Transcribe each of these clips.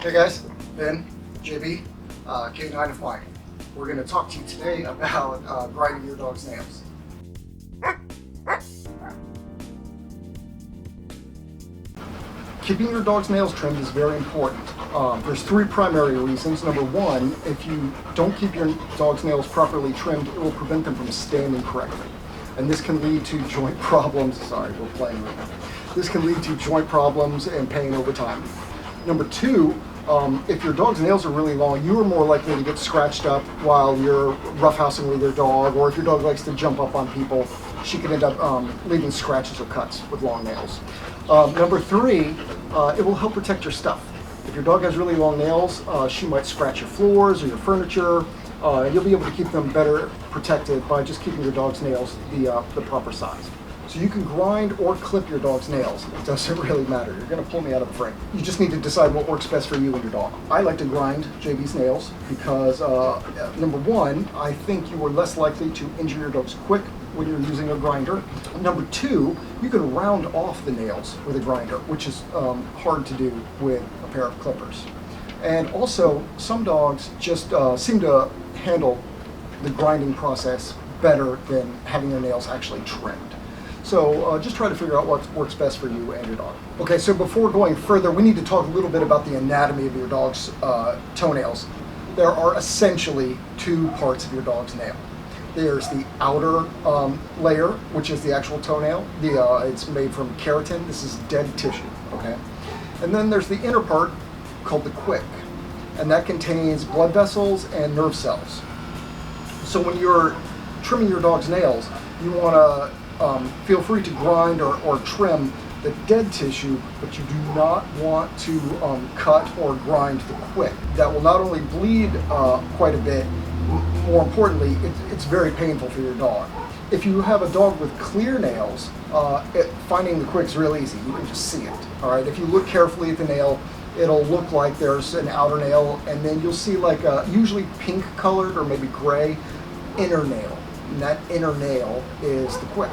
Hey guys, Ben, JB, K9 of mine. We're going to talk to you today about grinding your dog's nails. Keeping your dog's nails trimmed is very important. There's three primary reasons. Number one, if you don't keep your dog's nails properly trimmed, it will prevent them from standing correctly. And this can lead to joint problems. Sorry, we're playing right now. This can lead to joint problems and pain over time. Number two, if your dog's nails are really long, you are more likely to get scratched up while you're roughhousing with your dog, or if your dog likes to jump up on people, she could end up leaving scratches or cuts with long nails. Number three, it will help protect your stuff. If your dog has really long nails, she might scratch your floors or your furniture, and you'll be able to keep them better protected by just keeping your dog's nails the proper size. So you can grind or clip your dog's nails. It doesn't really matter. You're going to pull me out of the frame. You just need to decide what works best for you and your dog. I like to grind JB's nails because, number one, I think you are less likely to injure your dogs quick when you're using a grinder. Number two, you can round off the nails with a grinder, which is hard to do with a pair of clippers. And also, some dogs just seem to handle the grinding process better than having their nails actually trimmed. So just try to figure out what works best for you and your dog. Okay, so before going further, we need to talk a little bit about the anatomy of your dog's toenails. There are essentially two parts of your dog's nail. There's the outer layer, which is the actual toenail. It's made from keratin. This is dead tissue, okay? And then there's the inner part called the quick, and that contains blood vessels and nerve cells. So when you're trimming your dog's nails, you want to feel free to grind or trim the dead tissue, but you do not want to cut or grind the quick. That will not only bleed quite a bit, more importantly, it's very painful for your dog. If you have a dog with clear nails, finding the quick is real easy. You can just see it. All right. If you look carefully at the nail, it'll look like there's an outer nail, and then you'll see like a usually pink colored or maybe gray inner nail. And that inner nail is the quick.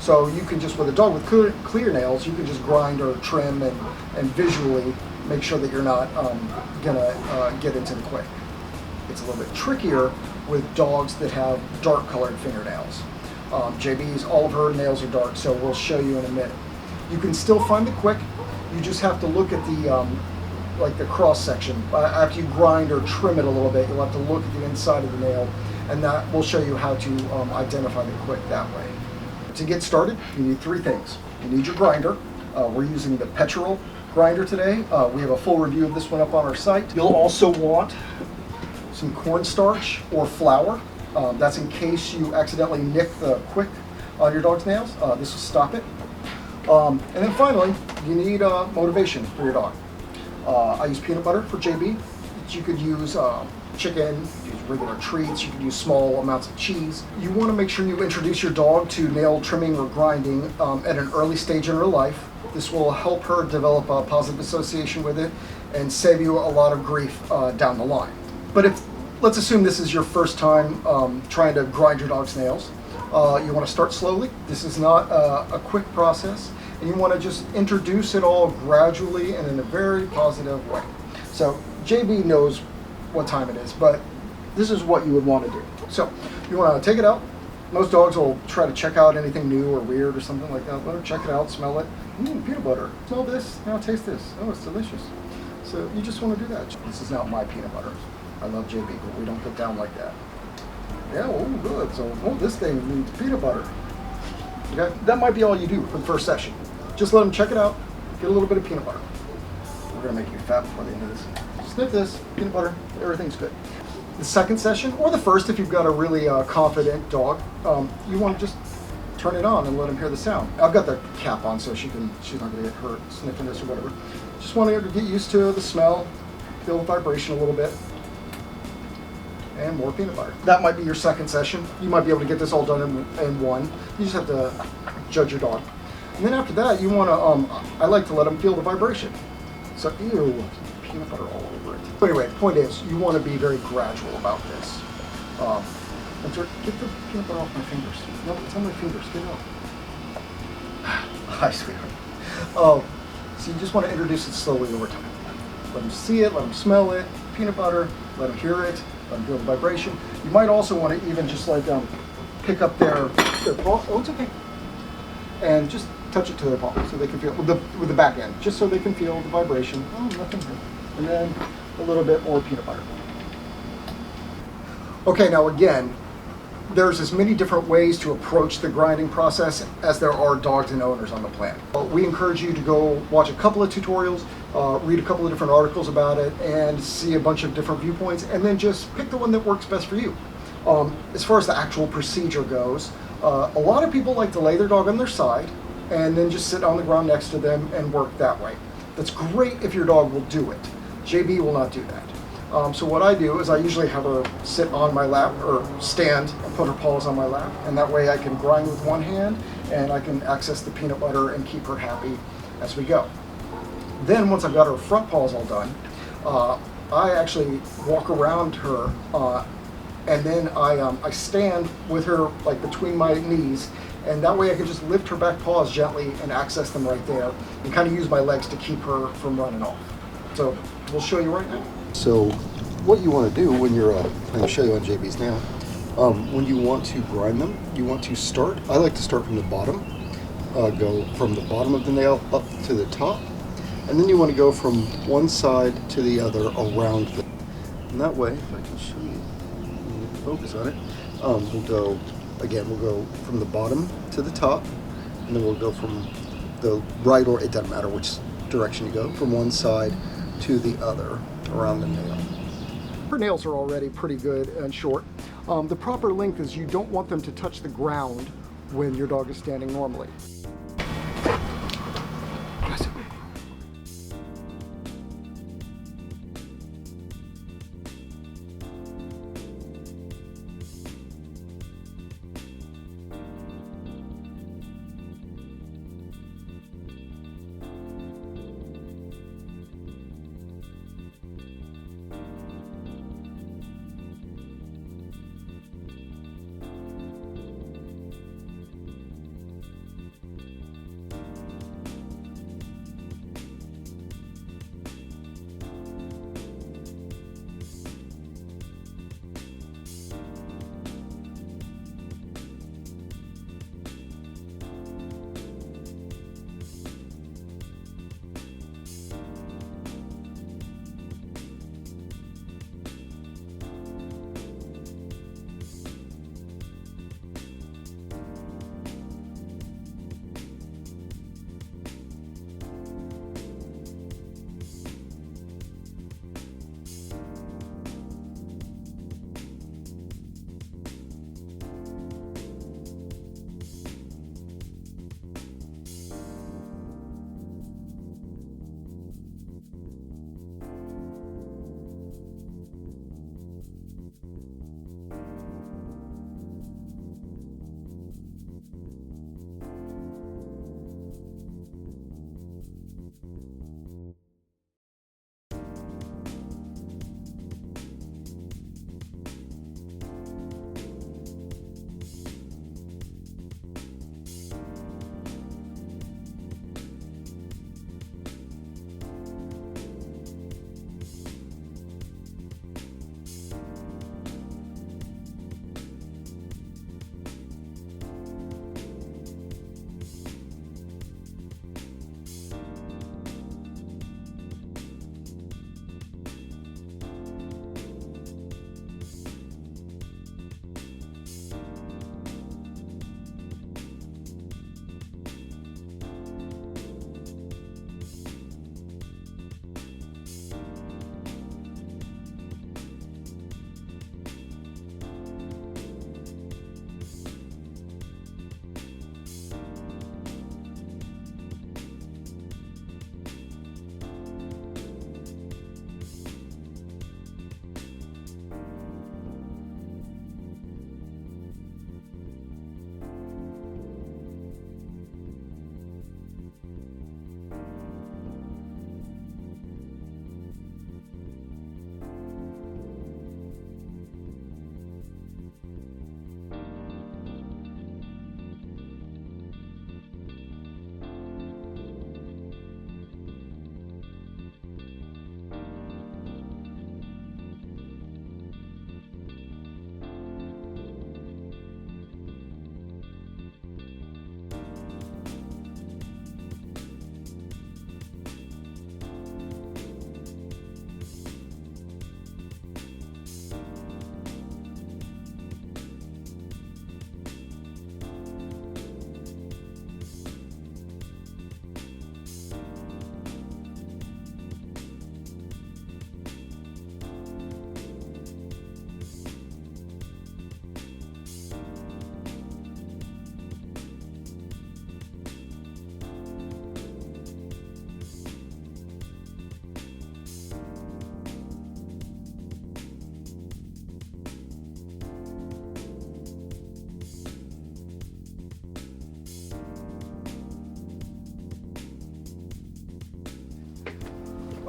So you can just, with a dog with clear nails, you can just grind or trim and visually make sure that you're not gonna get into the quick. It's a little bit trickier with dogs that have dark colored fingernails. JB's, all of her nails are dark, so we'll show you in a minute. You can still find the quick. You just have to look at the like the cross section. After you grind or trim it a little bit, you'll have to look at the inside of the nail, and that will show you how to identify the quick that way. To get started, you need three things. You need your grinder. We're using the petrol grinder today. We have a full review of this one up on our site. You'll also want some cornstarch or flour. That's in case you accidentally nick the quick on your dog's nails. This will stop it. And then finally, you need motivation for your dog. I use peanut butter for JB. You could use chicken, you could use regular treats, you could use small amounts of cheese. You want to make sure you introduce your dog to nail trimming or grinding at an early stage in her life. This will help her develop a positive association with it and save you a lot of grief down the line. But let's assume this is your first time trying to grind your dog's nails. You want to start slowly. This is not a quick process, and you want to just introduce it all gradually and in a very positive way. So JB knows what time it is, but this is what you would want to do. So you want to take it out. Most dogs will try to check out anything new or weird or something like that. Let her check it out, smell it. Peanut butter. Smell this. Now taste this. Oh, it's delicious. So you just want to do that. This is not my peanut butter. I love JB, but we don't get down like that. Yeah, oh, good. So, this thing needs peanut butter. Okay, that might be all you do for the first session. Just let them check it out. Get a little bit of peanut butter. We're gonna make you fat before the end of this. Sniff this, peanut butter, everything's good. The second session, or the first if you've got a really confident dog, you want to just turn it on and let him hear the sound. I've got the cap on so she's not gonna get hurt sniffing this or whatever. Just want her to get used to the smell, feel the vibration a little bit, and more peanut butter. That might be your second session. You might be able to get this all done in one. You just have to judge your dog. And then after that, you want to, I like to let him feel the vibration. So, ew, peanut butter all over it. But anyway, the point is, you want to be very gradual about this. Get the peanut butter off my fingers. No, it's on my fingers, get it off. Hi, sweetheart. So you just want to introduce it slowly over time. Let them see it, let them smell it, peanut butter, let them hear it, let them feel the vibration. You might also want to even just like pick up their paw. Oh, it's okay. And just touch it to their paw so they can feel with the back end, just so they can feel the vibration. Oh, nothing here. And then a little bit more peanut butter. Okay, now again, there's as many different ways to approach the grinding process as there are dogs and owners on the planet. We encourage you to go watch a couple of tutorials, read a couple of different articles about it, and see a bunch of different viewpoints, and then just pick the one that works best for you. As far as the actual procedure goes, a lot of people like to lay their dog on their side and then just sit on the ground next to them and work that way. That's great if your dog will do it. JB will not do that. So what I do is I usually have her sit on my lap or stand and put her paws on my lap, and that way I can grind with one hand and I can access the peanut butter and keep her happy as we go. Then once I've got her front paws all done, I actually walk around her and then I stand with her like between my knees, and that way I can just lift her back paws gently and access them right there and kind of use my legs to keep her from running off. So we'll show you right now. So what you want to do when you're, I'm going to show you on JB's now, when you want to grind them, you want to start, I like to start from the bottom, go from the bottom of the nail up to the top, and then you want to go from one side to the other around them. And that way, if I can show you, focus on it, we'll go from the bottom to the top, and then we'll go from the right, or it doesn't matter which direction you go, from one side to the other around the nail. Her nails are already pretty good and short. The proper length is you don't want them to touch the ground when your dog is standing normally.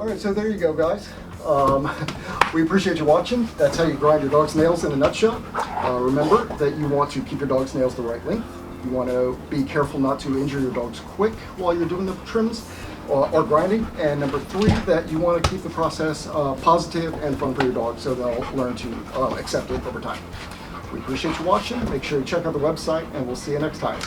All right, so there you go, guys. We appreciate you watching. That's how you grind your dog's nails in a nutshell. Remember that you want to keep your dog's nails the right length. You want to be careful not to injure your dog's quick while you're doing the trims or grinding. And number 3, that you want to keep the process positive and fun for your dog so they'll learn to accept it over time. We appreciate you watching. Make sure you check out the website, and we'll see you next time.